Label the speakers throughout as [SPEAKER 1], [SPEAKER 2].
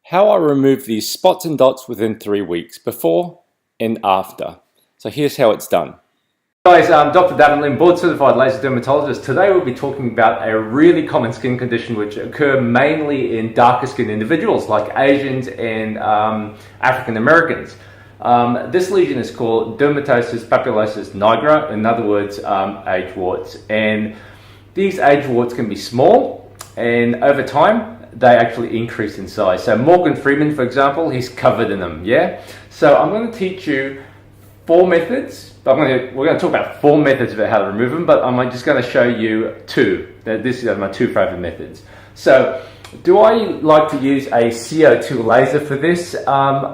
[SPEAKER 1] How I remove these spots and dots within 3 weeks, before and after. So here's how it's done.
[SPEAKER 2] Guys, I'm Dr. Davin Lim, board certified laser dermatologist. Today we'll be talking about a really common skin condition which occur mainly in darker skinned individuals like Asians and African Americans. This lesion is called dermatosis papulosis nigra, in other words, age warts. And these age warts can be small, and over time they actually increase in size. So Morgan Freeman, for example, he's covered in them, yeah? So I'm going to teach you 4 methods. We're going to talk about 4 methods about how to remove them, but I'm just going to show you 2. These are my 2 favorite methods. So, do I like to use a CO2 laser for this?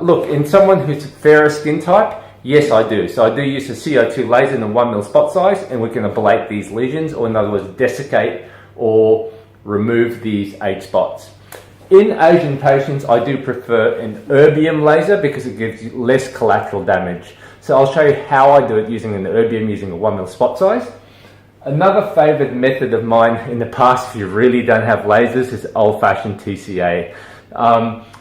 [SPEAKER 2] Look, in someone who's a fairer skin type, yes I do. So I do use a CO2 laser in a 1mm spot size, and we can ablate these lesions, or in other words, desiccate or remove these age spots. In Asian patients, I do prefer an erbium laser because it gives you less collateral damage. So I'll show you how I do it using an erbium, using a 1mm spot size. Another favorite method of mine in the past, if you really don't have lasers, is old-fashioned TCA.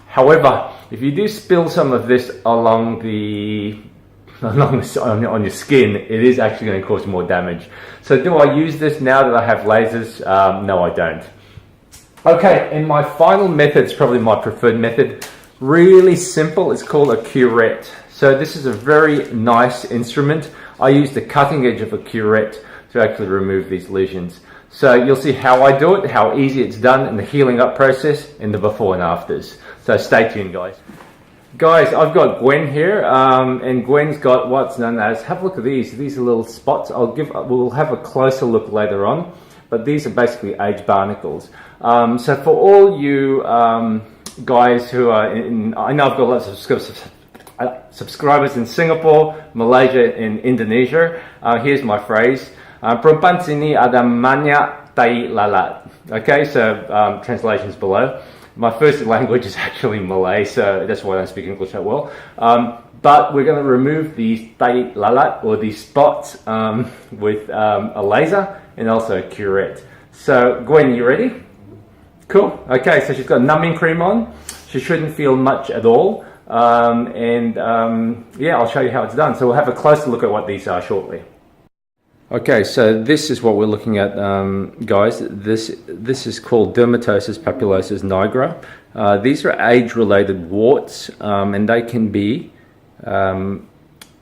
[SPEAKER 2] However, if you do spill some of this on your skin, it is actually going to cause more damage. So do I use this now that I have lasers? No, I don't. Okay, and my final method is probably my preferred method. Really simple, it's called a curette. So this is a very nice instrument. I use the cutting edge of a curette to actually remove these lesions. So you'll see how I do it, how easy it's done, and the healing up process, and the before and afters. So stay tuned, guys. Guys, I've got Gwen here, and Gwen's got what's known as, have a look at these. These are little spots. We'll have a closer look later on, but these are basically age barnacles. So for all you guys who are I know I've got lots of subscribers in Singapore, Malaysia, and Indonesia. Here's my phrase. Perempuan sini ada banyak tai lalat. Okay, so translations below. My first language is actually Malay, so that's why I don't speak English that well. But we're going to remove these tai lalat, or these spots, with a laser and also a curette. So Gwen, you ready? Cool. Okay, so she's got numbing cream on. She shouldn't feel much at all. Yeah, I'll show you how it's done. So we'll have a closer look at what these are shortly. Okay, so this is what we're looking at, guys. This is called dermatosis papulosis nigra. These are age-related warts, and they can be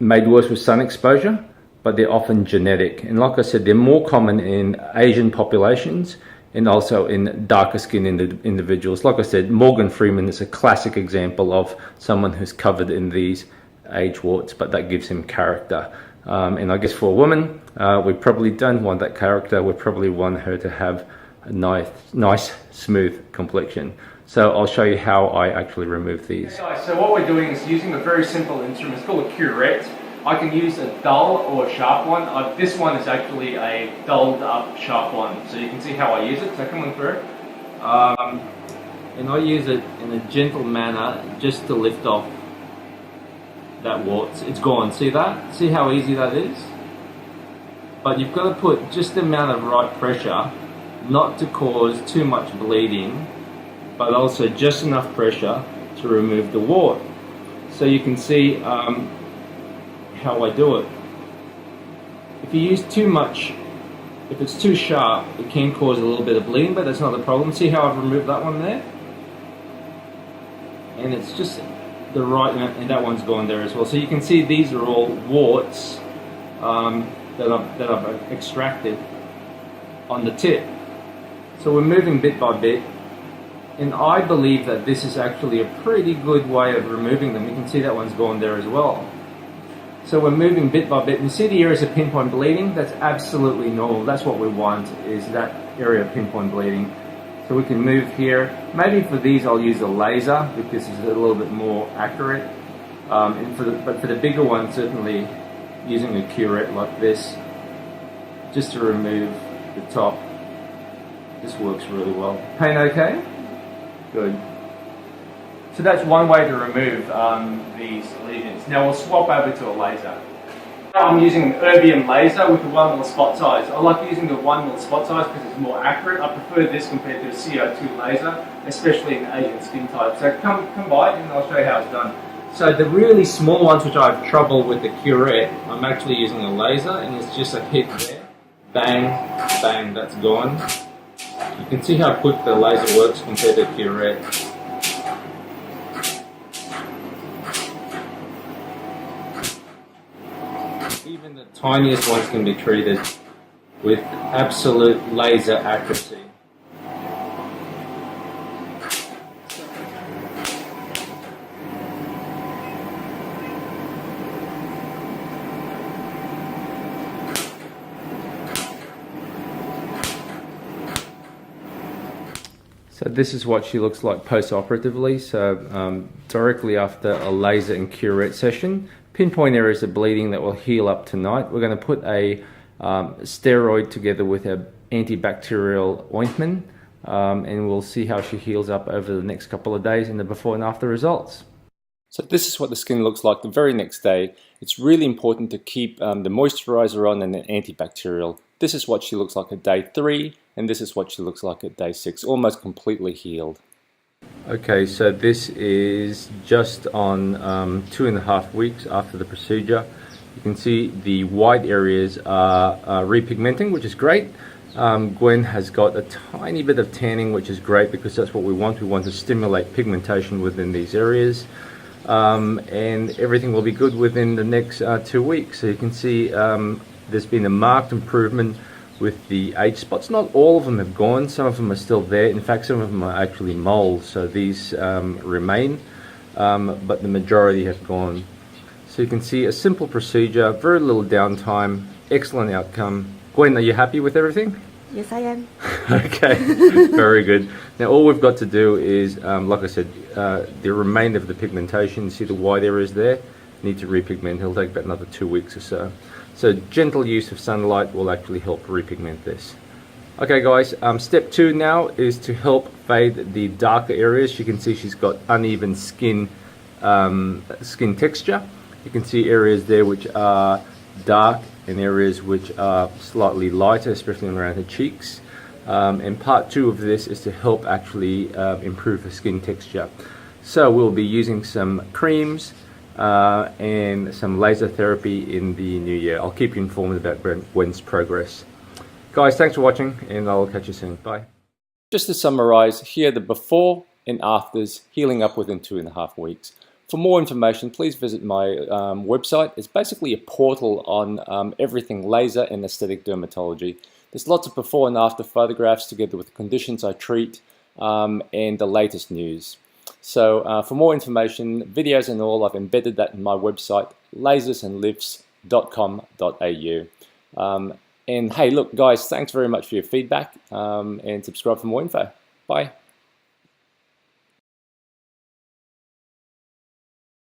[SPEAKER 2] made worse with sun exposure, but they're often genetic. And like I said, they're more common in Asian populations and also in darker skinned individuals. Like I said, Morgan Freeman is a classic example of someone who's covered in these age warts, but that gives him character. And I guess for a woman, we probably don't want that character. We probably want her to have a nice smooth complexion. So I'll show you how I actually remove these. Okay, guys, so what we're doing is using a very simple instrument. It's called a curette. I can use a dull or a sharp one. This one is actually a dulled up sharp one. So you can see how I use it. So come on through. And I use it in a gentle manner just to lift off that wart. It's gone. See that? See how easy that is? But you've got to put just the amount of right pressure, not to cause too much bleeding, but also just enough pressure to remove the wart. So you can see how I do it. If you use too much, if it's too sharp, it can cause a little bit of bleeding, but that's not the problem. See how I've removed that one there? And it's just the right amount, and that one's gone there as well. So you can see these are all warts that I've extracted on the tip. So we're moving bit by bit, and I believe that this is actually a pretty good way of removing them. You can see that one's gone there as well. So we're moving bit by bit. You see the areas of pinpoint bleeding? That's absolutely normal. That's what we want, is that area of pinpoint bleeding. So we can move here. Maybe for these I'll use a laser because it's a little bit more accurate. But for the bigger ones, certainly using a curette like this, just to remove the top. This works really well. Pain okay? Good. So that's one way to remove these lesions. Now we'll swap over to a laser. I'm using an erbium laser with a 1mm spot size. I like using the 1mm spot size because it's more accurate. I prefer this compared to a CO2 laser. especially in Asian skin type. So come by and I'll show you how it's done. So the really small ones, which I have trouble with the curette, I'm actually using a laser, and it's just a hit there. Bang, bang, that's gone. You can see how quick the laser works compared to curette. Even the tiniest ones can be treated with absolute laser accuracy. So this is what she looks like post-operatively. So directly after a laser and curette session, pinpoint areas of bleeding that will heal up tonight. We're going to put a steroid together with an antibacterial ointment, and we'll see how she heals up over the next couple of days in the before and after results. So this is what the skin looks like the very next day. It's really important to keep the moisturizer on and an antibacterial. This is what she looks like at day 3, and this is what she looks like at day 6, almost completely healed. Okay, so this is just on 2.5 weeks after the procedure. You can see the white areas are repigmenting, which is great. Gwen has got a tiny bit of tanning, which is great because that's what we want. We want to stimulate pigmentation within these areas. And everything will be good within the next 2 weeks. So you can see there's been a marked improvement with the age spots. Not all of them have gone, some of them are still there. In fact, some of them are actually moles, so these remain, but the majority have gone. So you can see a simple procedure, very little downtime, excellent outcome. Gwen, are you happy with everything?
[SPEAKER 3] Yes, I am.
[SPEAKER 2] Okay, very good. Now all we've got to do is, like I said, the remainder of the pigmentation, you see the white areas there, need to repigment. It'll take about another 2 weeks or so. So gentle use of sunlight will actually help repigment this. Okay guys, step 2 now is to help fade the darker areas. You can see she's got uneven skin texture. You can see areas there which are dark and areas which are slightly lighter, especially around her cheeks. And part 2 of this is to help actually improve her skin texture. So we'll be using some creams and some laser therapy in the new year. I'll keep you informed about Gwen's progress. Guys, thanks for watching, and I'll catch you soon. Bye.
[SPEAKER 1] Just to summarize, here are the before and afters, healing up within 2.5 weeks. For more information, please visit my website. It's basically a portal on everything laser and aesthetic dermatology. There's lots of before and after photographs together with the conditions I treat and the latest news. So for more information, videos and all, I've embedded that in my website, lasersandlifts.com.au. And hey, look, guys, thanks very much for your feedback and subscribe for more info. Bye.